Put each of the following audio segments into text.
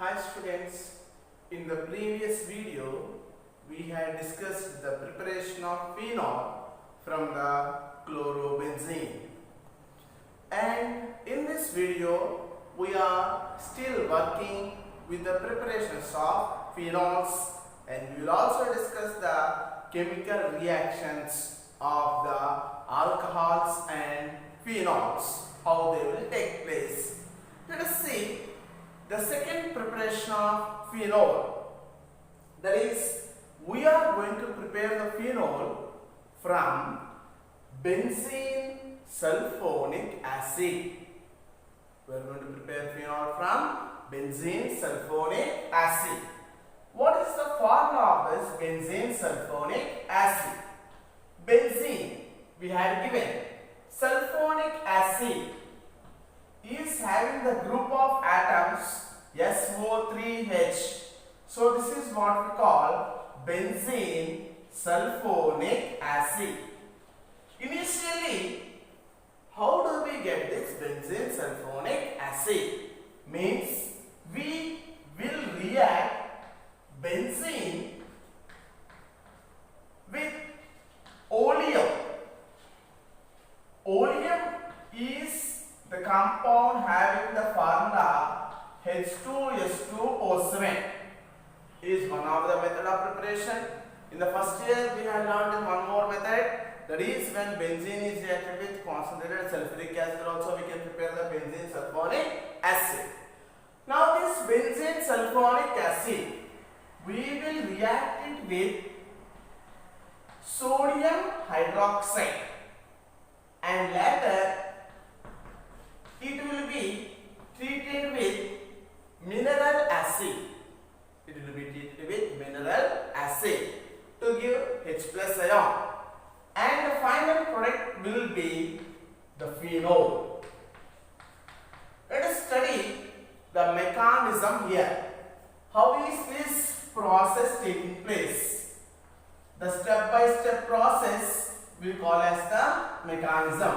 Hi students, in the previous video we had discussed the preparation of phenol from the chlorobenzene, and in this video we are still working with the preparations of phenols, and we will also discuss the chemical reactions of the alcohols and phenols, how they will take place. Let us see the second preparation of phenol. That is, we are going to prepare the phenol from benzene sulfonic acid. We are going to prepare phenol from benzene sulfonic acid. What is the formula of this benzene sulfonic acid? Benzene we had given. Sulfonic acid is having the group of atoms SO3H. So this is what we call benzene sulfonic acid. Initially, how do we get this benzene sulfonic acid? Means we will react benzene with oleum. Oleum is the compound having the formula H2S2O7. Is one of the method of preparation. In the first year we had learned one more method, that is when benzene is reacted with concentrated sulfuric acid, also we can prepare the benzene sulfonic acid. Now this benzene sulfonic acid, we will react it with sodium hydroxide, and later it will be treated with mineral acid. It will be treated with mineral acid to give H plus ion, and the final product will be the phenol. Let us study the mechanism here. How is this process taking place? The step-by-step process we call as the mechanism.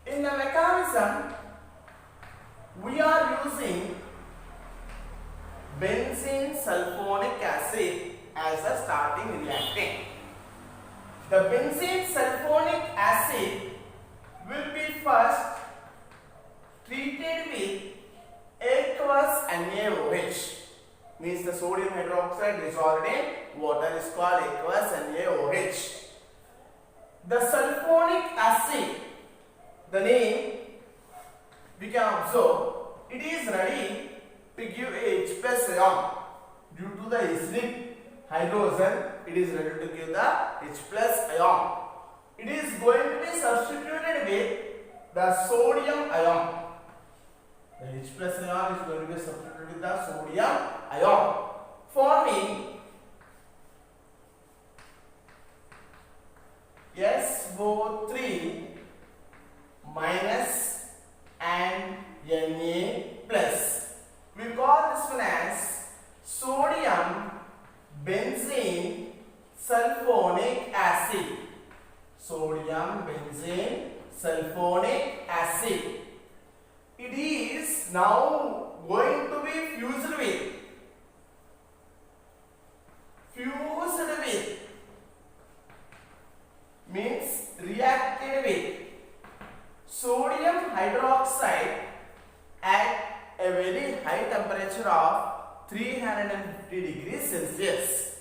In the mechanism, we are using benzene sulfonic acid as a starting reactant. The benzene sulfonic acid will be first treated with aqueous NaOH. Means the sodium hydroxide dissolved in water is called aqueous NaOH. The sulfonic acid, the name we can observe, it is ready to give H plus ion. Due to the acidic hydrogen, it is ready to give the H plus ion. It is going to be substituted with the sodium ion. The H plus ion is going to be substituted with the sodium ion, forming SO3 minus and Na plus. We call this one as sodium benzene sulfonic acid. Sodium benzene sulfonic acid. It is now going to be fused with means reacted with sodium hydroxide at a very high temperature of 350 degrees Celsius.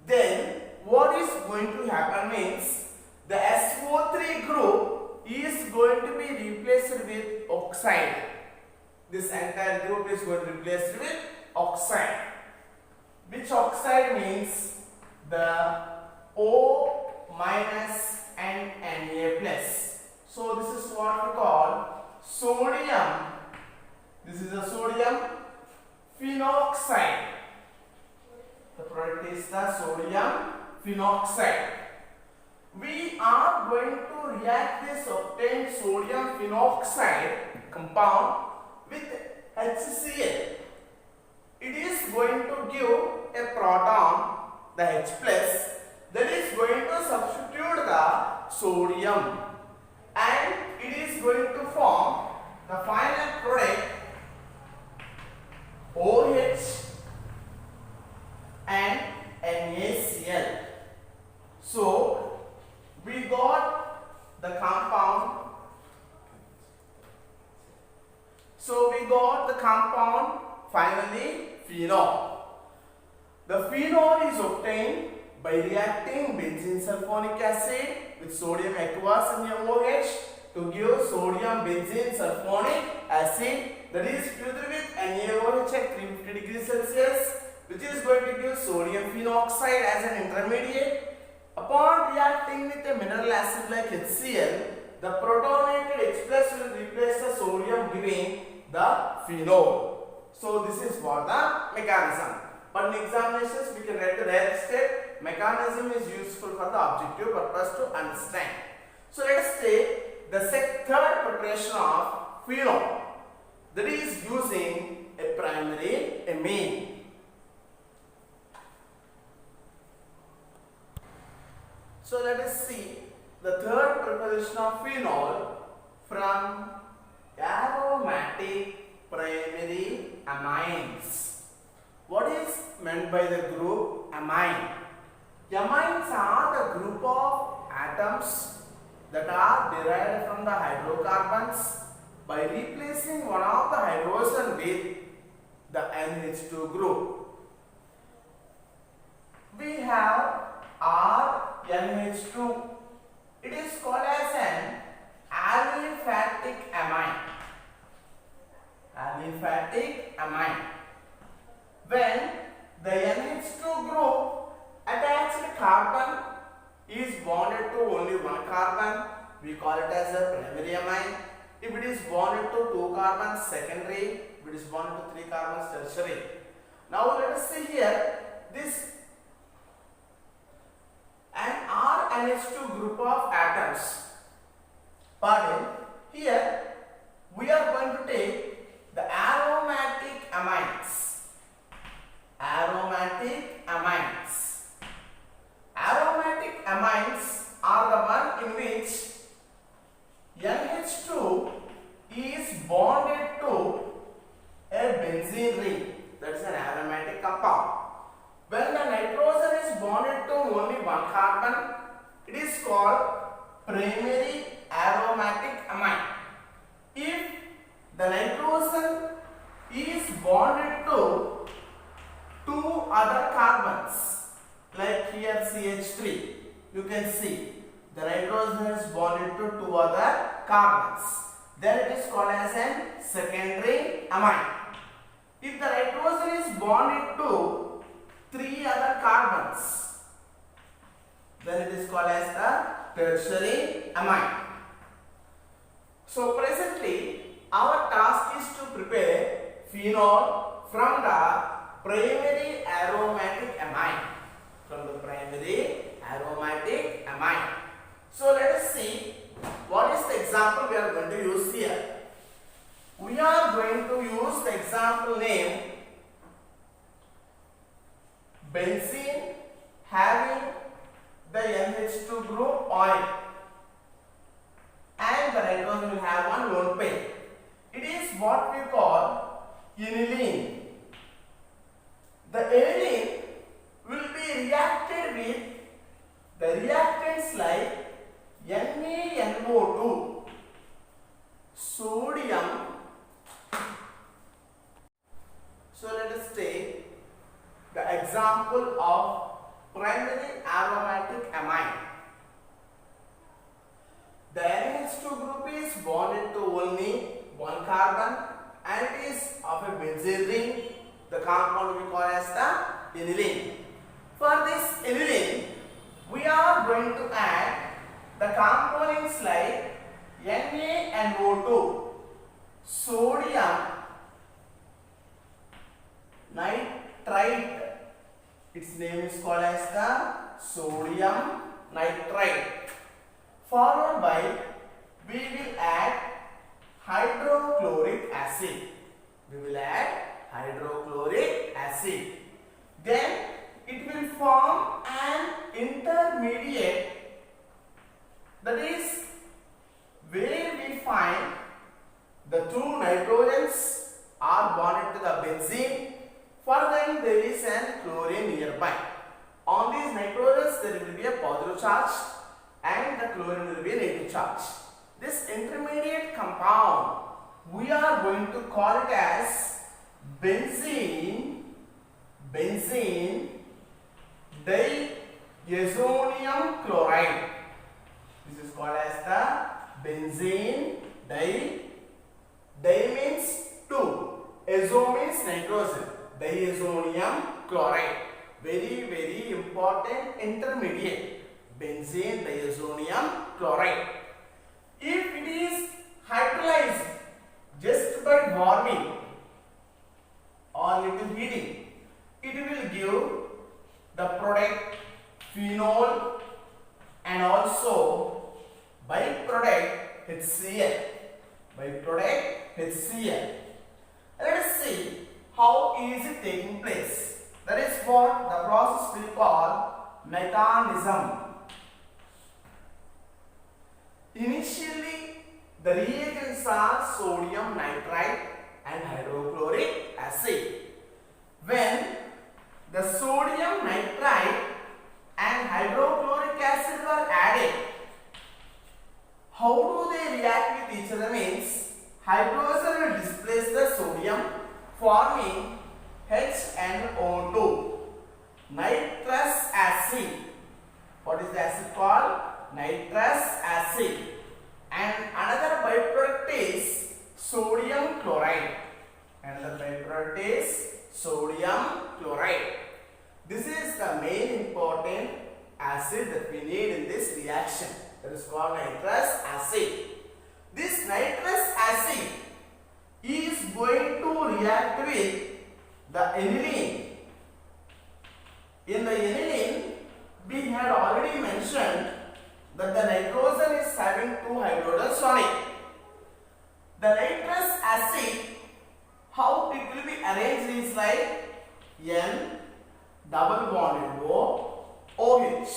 Then what is going to happen means the SO3 group is going to be replaced with oxide. This entire group is going to be replaced with oxide. Which oxide means the O minus and Na plus. So this is what we call sodium. This is the sodium phenoxide. The product is the sodium phenoxide. We are going to react this obtained sodium phenoxide compound with HCl. It is going to give a proton, the H plus, that is going to substitute the sodium, and it is going to form the final product we got the compound finally phenol. The phenol is obtained by reacting benzene sulfonic acid with sodium aqueous NaOH to give sodium benzene sulfonic acid, that is fused with NaOH at 350 degrees Celsius, which is going to give sodium phenoxide as an intermediate. Upon reacting with a mineral acid like HCl, the protonated H plus will replace the sodium, giving the phenol. So this is for the mechanism. But in examinations we can write the direct step. Mechanism is useful for the objective purpose to understand. So let us take the third preparation of phenol, that is using a primary amine. So let us see the third preparation of phenol from aromatic primary amines. What is meant by the group amine? Amines are the group of atoms that are derived from the hydrocarbons by replacing one of the hydrogen with the NH2 group. We have RNH2. It is called as an aliphatic amine. Aliphatic amine. When the NH2 group attached carbon is bonded to only one carbon, we call it as a primary amine. If it is bonded to two carbons, secondary. If it is bonded to three carbons, tertiary. Now let us see here this an RNH2 group of atoms. Pardon, here we are going to take the aromatic amines. Aromatic amines. Aromatic amines are the one in which NH2 is bonded to a benzene ring. That is an aromatic compound. When the nitrogen is bonded to only one carbon, it is called primary aromatic amine. If the nitrogen is bonded to two other carbons, like here CH3, you can see the nitrogen is bonded to two other carbons, then it is called as a secondary amine. If the nitrogen is bonded to three other carbons, then it is called as the tertiary amine. So presently our task is to prepare phenol from the primary aromatic amine. From the primary aromatic amine. So let us see what is the example we are going to use here. We are going to use the example name benzene having the NH2 group oil and the nitrogen will have one lone pair. It is what we call aniline. The aniline will be reacted with the reactants like NaNO2, sodium. So let us take the example of primary aromatic amine. The NH2 group is bonded to only one carbon and it is of a benzene ring. The compound we call as the aniline. For this aniline, we are going to add the components like NaNO2, sodium nitrite. Its name is called as the sodium nitrite. Followed by, we will add hydrochloric acid. We will add hydrochloric acid. Then it will form an intermediate, that is where we find the two nitrogens are bonded to the benzene. For them there is an chlorine nearby. On these nitrogens there will be a positive charge and the chlorine will be a negative charge. This intermediate compound we are going to call it as benzene diazonium chloride. This is called as the benzene di means 2, azo means nitrogen, diazonium chloride. Very important intermediate, benzene diazonium chloride. If it is hydrolyzed just by warming or little heating, it will give the product phenol and also byproduct HCl. Let us see how is it taking place. That is what the process we call mechanism. Initially, the reagents are sodium nitrite and hydrochloric acid. When the sodium nitrite and hydrochloric acid were added, how do they react with each other? Means hydrogen will displace the sodium, forming HNO2, nitrous acid. What is the acid called? Nitrous acid. And another byproduct is sodium chloride. This is the main important acid that we need in this reaction. That is called nitrous acid. This nitrous acid is going to react with the aniline. In the aniline, we had already mentioned that the nitrogen is having 2 hydrogens on it. The nitrous acid, how it will be arranged is like N double bonded O OH.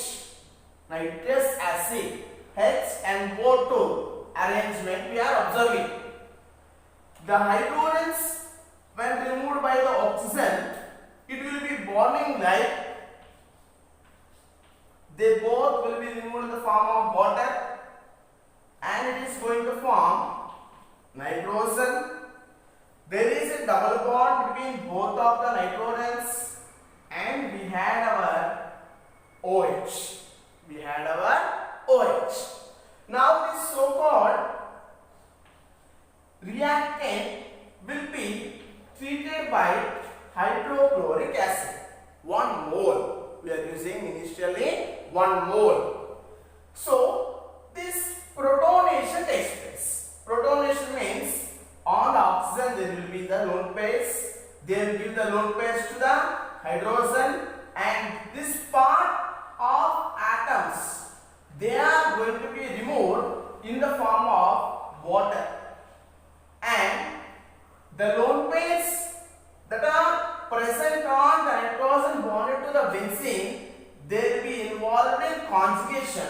Nitrous acid H and O2 arrangement we are observing. The hydrogens, when removed by the oxygen, it will be bonding like they both will be removed in the form of water, and it is going to form nitrogen. There is a double bond between both of the nitrogens, and we had our OH. Now this so-called reactant will be treated by hydrochloric acid. 1 mole. We are using initially 1 mole. So this protonation takes place. Protonation means on the oxygen there will be the lone pairs. They will give the lone pairs to the hydrogen, and this part of atoms, they are going to be removed in the form of water, and the lone pairs that are present on the nitrogen bonded to the benzene, they will be involved in conjugation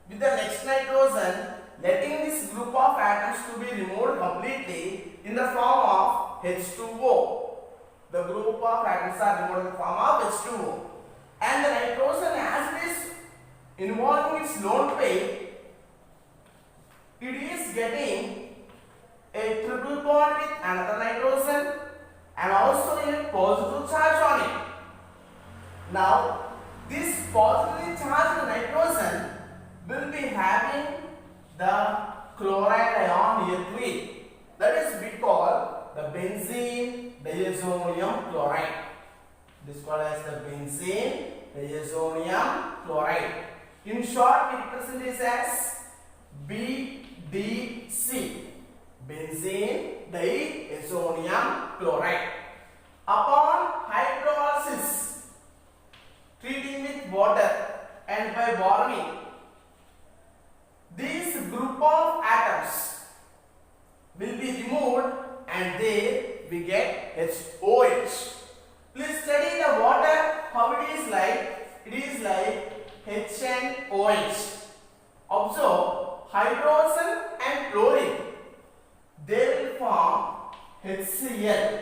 with the next nitrogen, letting this group of atoms to be removed completely in the form of H2O. The group of atoms are removed in the form of H2O, and the nitrogen, as it is involving its lone pair, it is getting a triple bond with another nitrogen and also a positive charge on it. Now, this positively charged nitrogen will be having the chloride ion near to it. That is we call the benzene diazonium chloride. This is called as the benzene diazonium chloride. In short, we represent this as BDC, benzene diazonium chloride. Upon hydrolysis, treating with water and by warming, this group of atoms will be removed, and there we get HOH. Please study the water, how it is like. It is like HNOH. Observe hydrogen and chlorine, they will form HCl.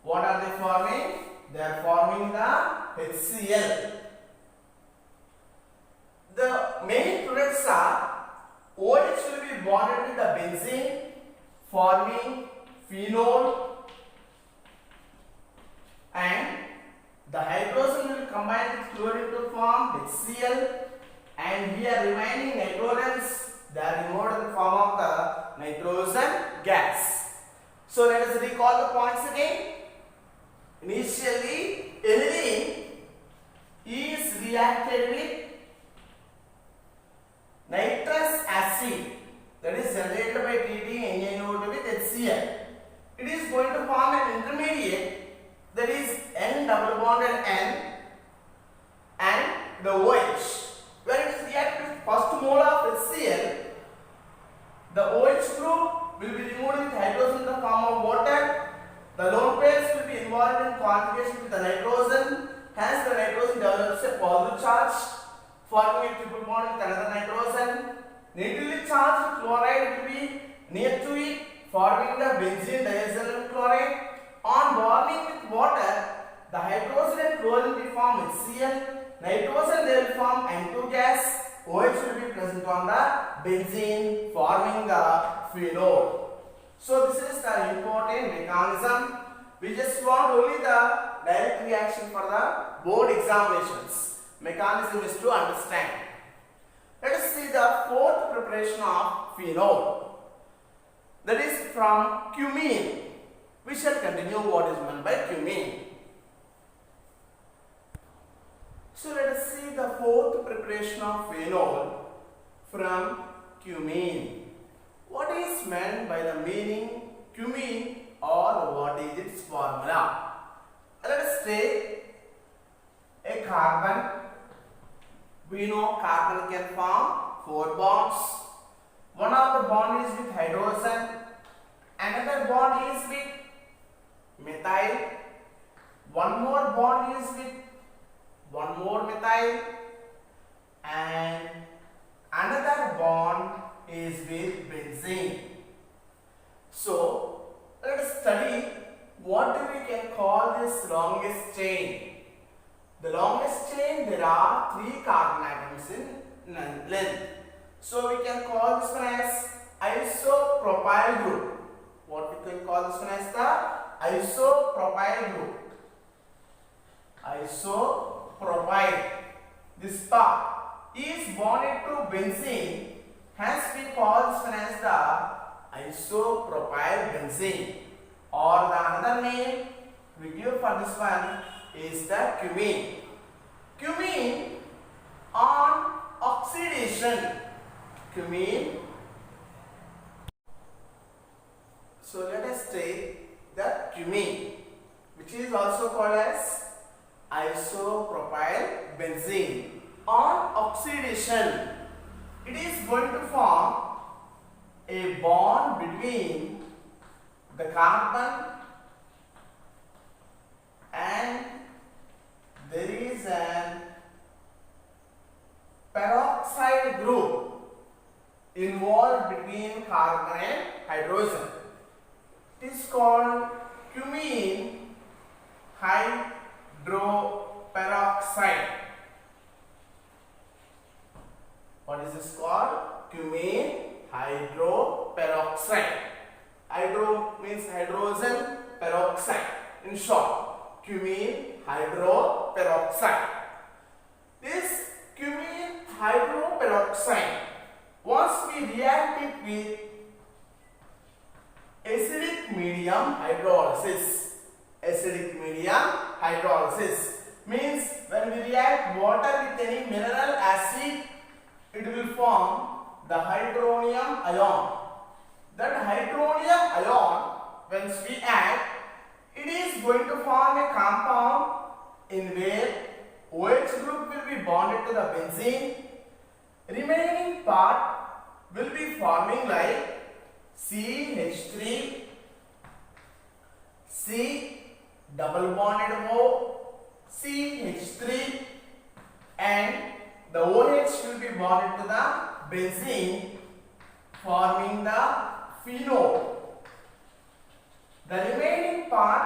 What are they forming? They are forming the HCl. The main products are OH will be bonded with the benzene, forming phenol, and the hydrogen will combine with chlorine to form HCl, and here remaining nitrogens, they are removed in the form of the nitrogen gas. So let us recall the points again. Initially, ethylene is reacted with nitrous acid, that is generated by treating NaNO2 with HCl. It is going to form an intermediate, that is N double bonded N and the OH. When it is reacted with first mole of HCl, the OH group will be removed with hydrogen in the form of water. The lone pairs will be involved in conjugation with the nitrogen. Hence, the nitrogen develops a positive charge, forming a triple bond with another nitrogen. Negatively charged chloride will be near to it, forming the benzene diacetyl chloride. On burning with water, the hydrogen and chlorine will form HCl. Nitrogen they will form N2 gas. OH will be present on the benzene, forming the phenol. So this is the important mechanism. We just want only the direct reaction for the board examinations. Mechanism is to understand. Let us see the fourth preparation of phenol. That is from cumene. We shall continue what is meant by cumene. So let us see the fourth preparation of phenol from cumene. What is meant by the meaning cumene, or what is its formula? Let us take a carbon. We know carbon can form 4 bonds. One of the bond is with hydrogen, another bond is with methyl, one more bond is with one more methyl, and another bond is with benzene. So let us study what we can call this longest chain. The longest chain, there are 3 carbon atoms in length. So we can call this one as isopropyl group. What we can call this one as the isopropyl group. Isopropyl. This part is bonded to benzene. Hence we call this one as the isopropyl benzene, or the another name we give for this one is the cumene. Cumene on oxidation. Cumene. So let us take the cumene, which is also called as isopropyl benzene. On oxidation, it is going to form a bond between the carbon and there is an peroxide group involved between carbon and hydrogen. It is called cumene hydroperoxide. What is this called? Cumene hydroperoxide. Hydro means hydrogen, peroxide. In short, cumene hydroperoxide. This cumene hydroperoxide, once we react it with acidic medium hydrolysis. Acidic medium hydrolysis means when we react water with any mineral acid, it will form the hydronium ion. That hydronium ion, when we add, it is going to form a compound in where OH group will be bonded to the benzene. Remaining part will be forming like CH3, C double bonded O, CH3, and the OH will be bonded to the benzene, forming the phenol. The remaining part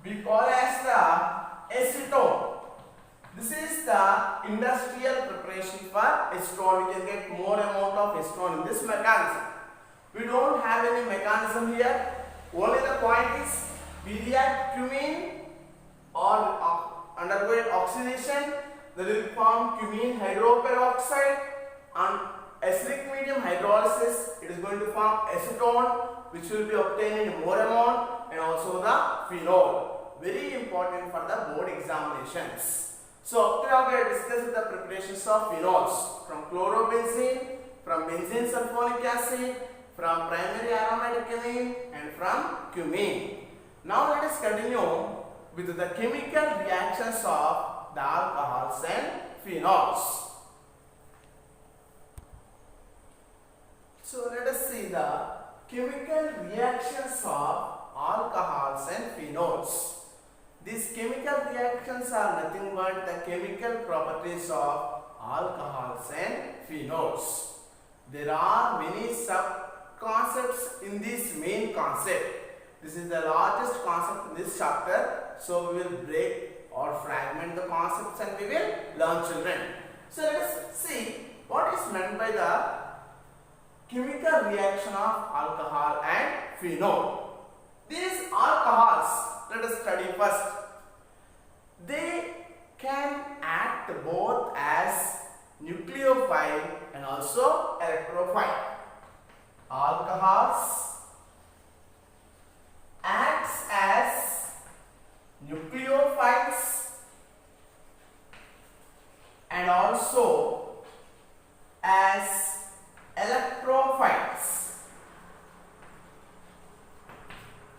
we call as the acetone. This is the industrial preparation for acetone. We can get more amount of acetone in this mechanism. We don't have any mechanism here. Only the point is we react cumene or undergo oxidation, that will form cumene hydroperoxide, and acidic medium hydrolysis, it is going to form acetone, which will be obtained in more amount, and also the phenol. Very important for the board examinations. So up to now we have discussed the preparations of phenols from chlorobenzene, from benzene sulfonic acid, from primary aromatic amine, and from cumene. Now let us continue with the chemical reactions of the alcohols and phenols. So let us see the chemical reactions of alcohols and phenols. These chemical reactions are nothing but the chemical properties of alcohols and phenols. There are many sub-concepts in this main concept. This is the largest concept in this chapter. So we will break or fragment the concepts and we will learn, children. So let us see what is meant by the chemical reaction of alcohol and phenol. These alcohols, let us study first. They can act both as nucleophile and also electrophile. Alcohols acts as nucleophiles and also as electrophiles.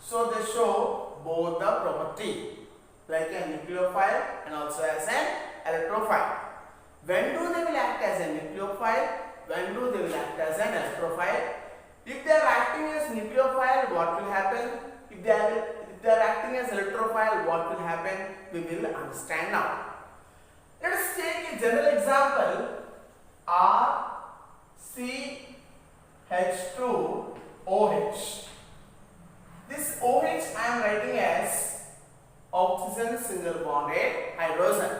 So they show both the property like a nucleophile and also as an electrophile. When do they will act as a nucleophile? When do they will act as an electrophile? If they are acting as nucleophile, what will happen? If they are acting as electrophile, what will happen? We will understand now. Let us take a general example. RCH2OH. This OH I am writing as oxygen single bonded hydrogen.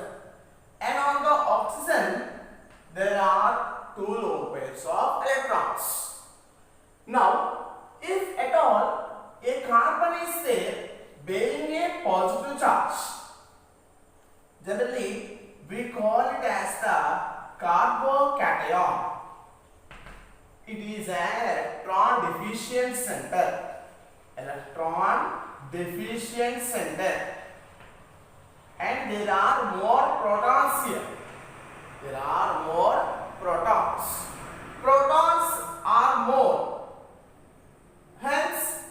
And on the oxygen there are two lone pairs of electrons. Now, if at all a carbon is there bearing a positive charge, generally we call it as the carbocation. It is an electron deficient center. Electron deficient center. And there are more protons here. There are more protons. Protons are more. Hence,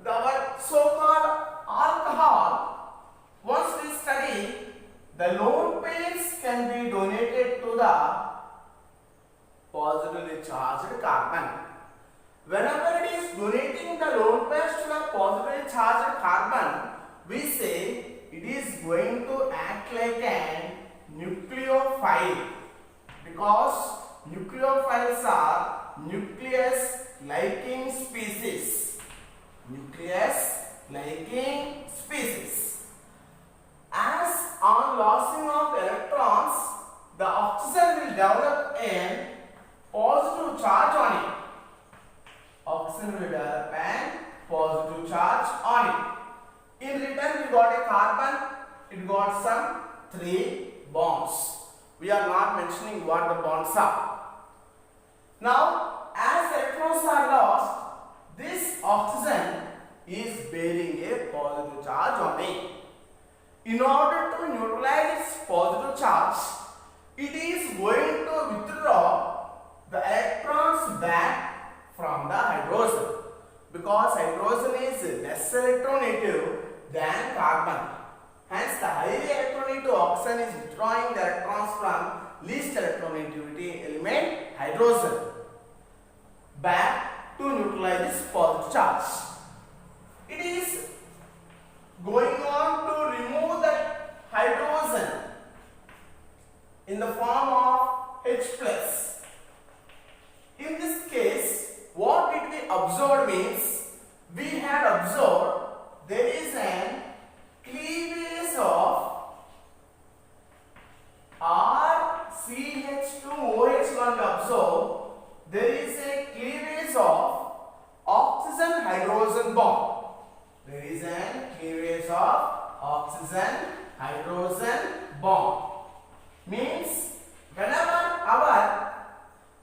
our so-called alcohol, once we study, the lone pairs can be donated to the positively charged carbon. Whenever it is donating the lone pairs to the positively charged carbon, we say it is going to act like an nucleophile, because nucleophiles are nucleus liking species. Nucleus liking species. As on losing of electrons, the oxygen will develop a positive charge on it. Oxygen will develop a positive charge on it. In return, we got a carbon, it got some 3 bonds. We are not mentioning what the bonds are. Now, as electrons are lost, this oxygen is bearing a positive charge on it. In order to neutralize its positive charge, it is going to withdraw the electrons back from the hydrogen, because hydrogen is less electronegative than carbon. Hence, the highly electronegative oxygen is withdrawing the electrons from least electronegativity element hydrogen back to neutralize this positive charge. It is going on to remove the hydrogen in the form of H+. In this case, what did we observe means, we had observed there is an cleavage of RCH2OH. One observe there is a cleavage of There is a cleavage of oxygen hydrogen bond. Means whenever our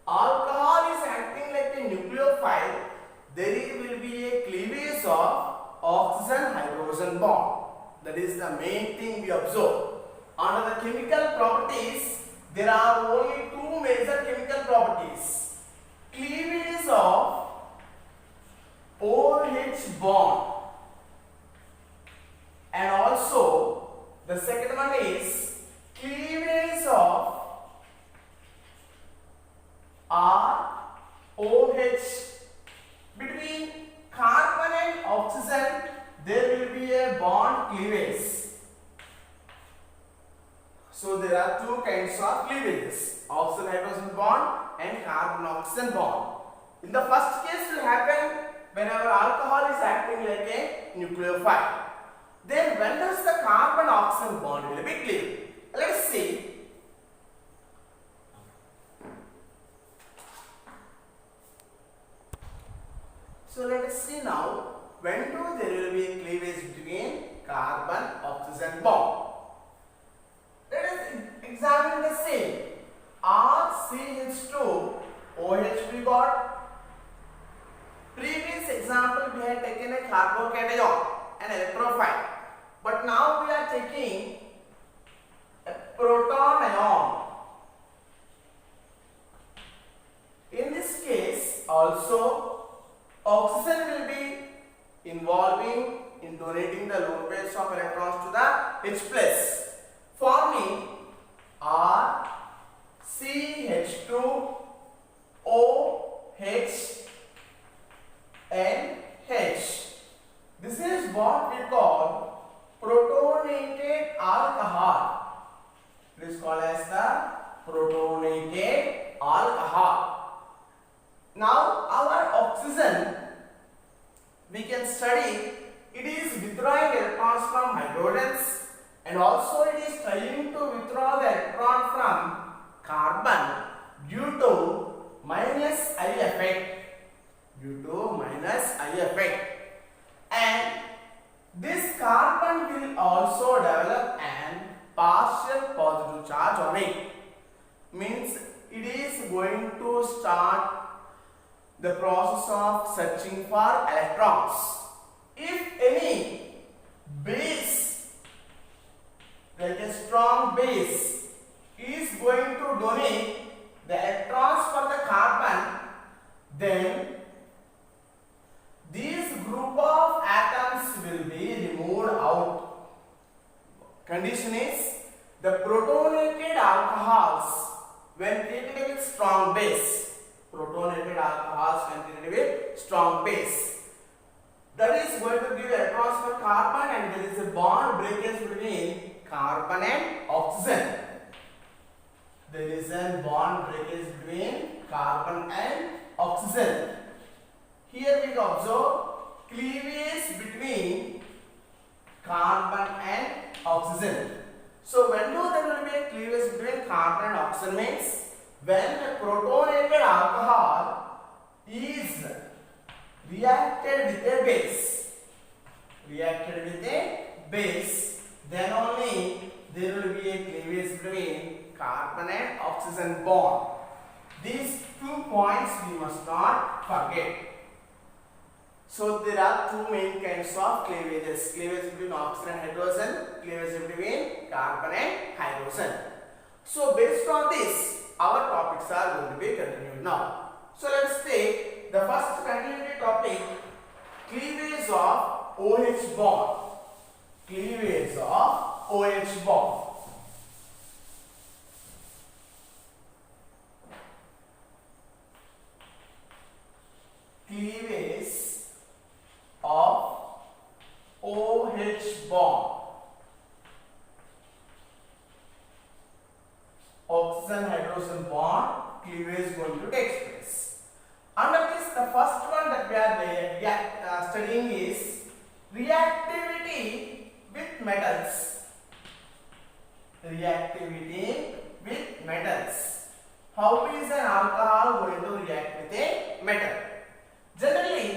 alcohol is acting like a nucleophile, there will be a cleavage of oxygen hydrogen bond. That is the main thing we observe. Under the chemical properties, there are only two major chemical properties. Cleavage of OH bond, and also the second one is cleavage of ROH. Between carbon and oxygen there will be a bond cleavage. So there are two kinds of cleavages, oxygen hydrogen bond and carbon oxygen bond. In the first case will happen whenever alcohol is acting like a nucleophile. Then when does the carbon oxygen bond will be cleaved? Let's see. So let us see now when do there will be a cleavage between carbon oxygen bond. Let us examine the same. RCH2 OH we got. Previous example we had taken a carbocation, an electrophile, but now we are taking a proton ion. In this case also oxygen will be involving in donating the lone pairs of electrons to the H plus, forming RCH2OH and H. This is what we call protonated alcohol. It is called as the protonated alcohol. Now our oxygen, we can study, it is withdrawing electrons from hydrogens and also it is trying to withdraw the electron from carbon due to minus I effect. And this carbon will also develop an partial positive charge on it. Means it is going to start the process of searching for electrons. If any base, like a strong base, is going to donate the electrons for the carbon, then these group of atoms will be removed out. Condition is the protonated alcohols when treated with strong base. Protonated alcohols when treated with strong base. That is going to give electrons for carbon and there is a bond breakage between carbon and oxygen. There is a bond breakage between carbon and oxygen. Here we observe cleavage between carbon and oxygen. So when do there will be a cleavage between carbon and oxygen means when the protonated alcohol is reacted with a base. Then only there will be a cleavage between carbon and oxygen bond. These 2 points we must not forget. So there are two main kinds of cleavages. Cleavage between oxygen and hydrogen, cleavage between carbon and hydrogen. So based on this, our topics are going to be continued now. So let's take the first continuity topic, cleavage of OH bond. Cleavage of OH bond. Cleavage of OH bond. Oxygen hydrogen bond cleavage going to take place. Under this, the first one that we are studying is reactivity with metals. Reactivity with metals. How is an alcohol going to react with a metal? Generally,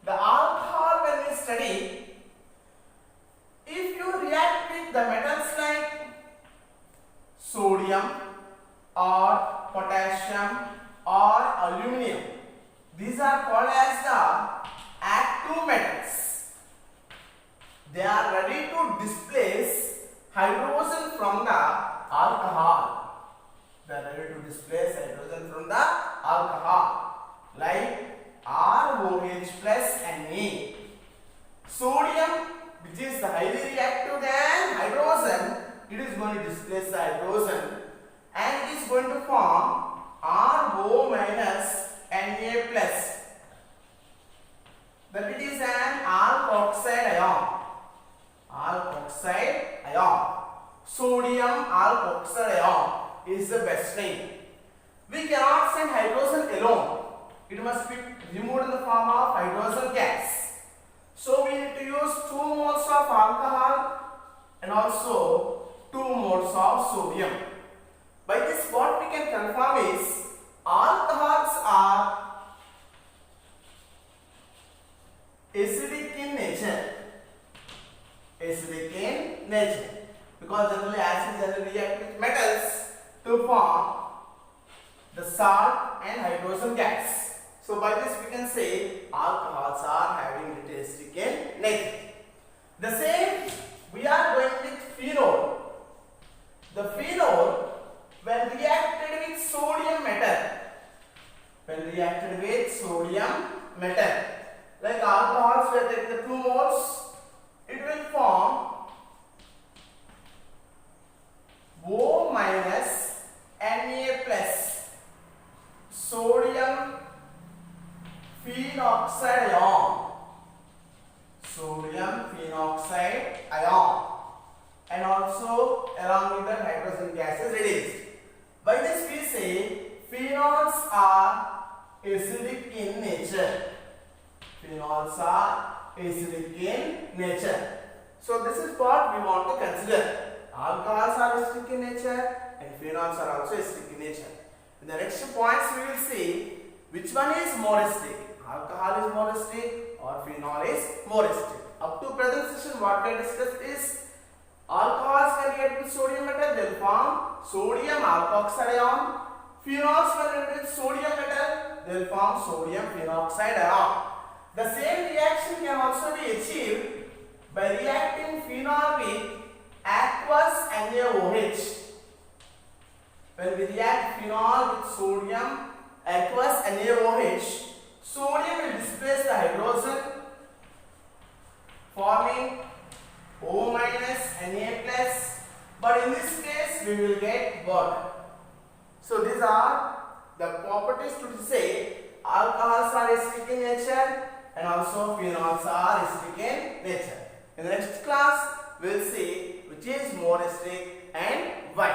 the alcohol when we study, the metals like sodium or potassium or aluminum, these are called as the active metals. They are ready to displace hydrogen from the alcohol. They are ready to displace hydrogen from the alcohol, like ROH plus Na. Sodium, which is highly reactive than hydrogen, it is going to displace the hydrogen and it is going to form RO minus Na plus. That it is an alkoxide ion. Alkoxide ion. Sodium alkoxide ion is the best name. We cannot send hydrogen alone. It must be removed in the form of hydrogen gas. So we need to use 2 moles of alcohol and also 2 moles of sodium. By this, what we can confirm is alcohols are acidic in nature. Acidic in nature. Because generally acids generally react with metals to form the salt and hydrogen gas. So by this we can say alcohols are having acidic in nature. The same we are going with phenol. The phenol, when reacted with sodium metal, like alcohols, we are taking the 2 moles, it will form O minus Na plus sodium phenoxide ion. Sodium phenoxide ion. And also along with that hydrogen gas is released. By this we say phenols are acidic in nature. Phenols are acidic in nature. So this is what we want to consider. Alcohols are acidic in nature and phenols are also acidic in nature. In the next points we will see which one is more acidic. Alcohol is more acidic or phenol is more acidic. Up to present session what we discussed is alcohols can react with sodium metal, they will form sodium alkoxide ion. Phenols can react with sodium metal, they will form sodium phenoxide ion. The same reaction can also be achieved by reacting phenol with aqueous NaOH. When we react phenol with sodium aqueous NaOH, sodium will displace the hydrogen, forming O minus Na plus, but in this case we will get water. So these are the properties to say alcohols are acidic in nature and also phenols are acidic in nature. In the next class we will see which is more acidic and why.